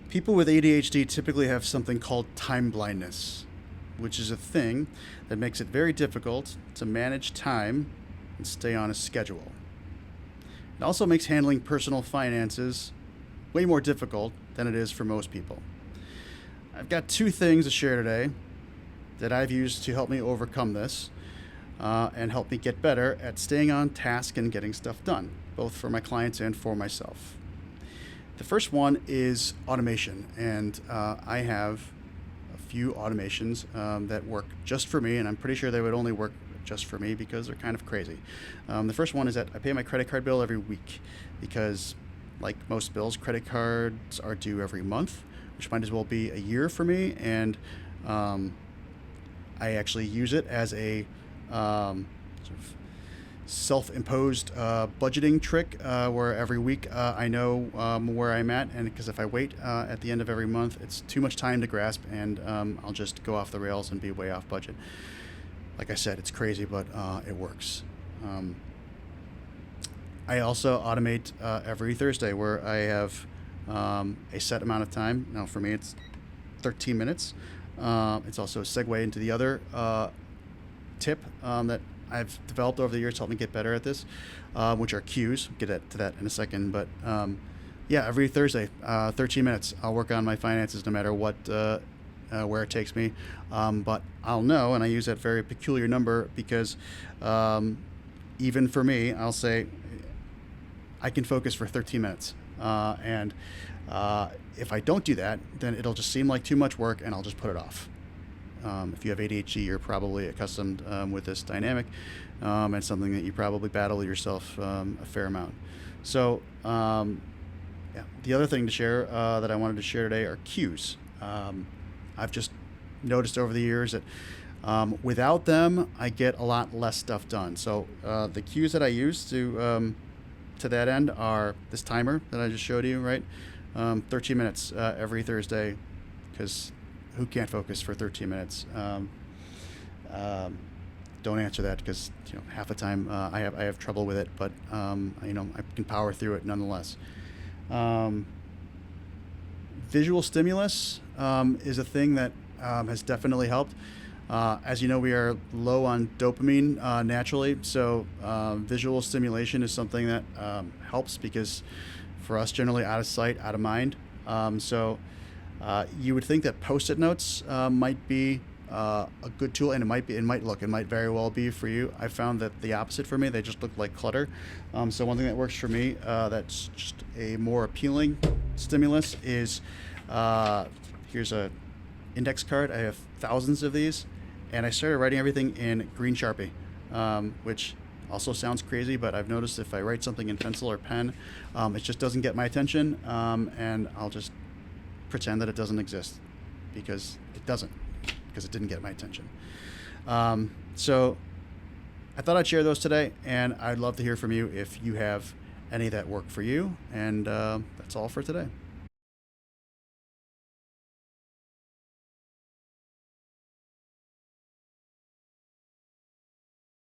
People with ADHD typically have something called time blindness, which is a thing that makes it very difficult to manage time and stay on a schedule. It also makes handling personal finances way more difficult than it is for most people. I've got two things to share today that I've used to help me overcome this and help me get better at staying on task and getting stuff done, both for my clients and for myself. The first one is automation, and I have a few automations that work just for me, and I'm pretty sure they would only work just for me because they're kind of crazy. The first one is that I pay my credit card bill every week because, like most bills, credit cards are due every month, which might as well be a year for me, and I actually use it as a sort of self-imposed budgeting trick where every week I know where I'm at, and because if I wait at the end of every month, it's too much time to grasp, and I'll just go off the rails and be way off budget. Like I said, it's crazy, but it works. I also automate every Thursday where I have a set amount of time. Now for me it's 13 minutes. It's also a segue into the other tip that I've developed over the years to help me get better at this, which are cues. Get to that in a second. But yeah, every Thursday, 13 minutes, I'll work on my finances no matter what, where it takes me. But I'll know, and I use that very peculiar number because even for me, I'll say I can focus for 13 minutes. And if I don't do that, then it'll just seem like too much work and I'll just put it off. If you have ADHD, you're probably accustomed with this dynamic, and something that you probably battle yourself a fair amount. So, yeah, the other thing to share that I wanted to share today are cues. I've just noticed over the years that without them, I get a lot less stuff done. So the cues that I use to that end are this timer that I just showed you, right? 13 minutes every Thursday, because who can't focus for 13 minutes? Don't answer that because half the time I have trouble with it, but I can power through it nonetheless. Visual stimulus is a thing that has definitely helped. As you know, we are low on dopamine naturally, so visual stimulation is something that helps because for us, generally out of sight, out of mind. So you would think that Post-it notes might be a good tool, and it might very well be for you. I found that the opposite for me; they just look like clutter. So one thing that works for me, that's just a more appealing stimulus, is here's a index card. I have thousands of these, and I started writing everything in green Sharpie, which also sounds crazy, but I've noticed if I write something in pencil or pen, it just doesn't get my attention, and I'll just pretend that it doesn't exist because it doesn't, because it didn't get my attention. So I thought I'd share those today, and I'd love to hear from you if you have any that work for you, and that's all for today.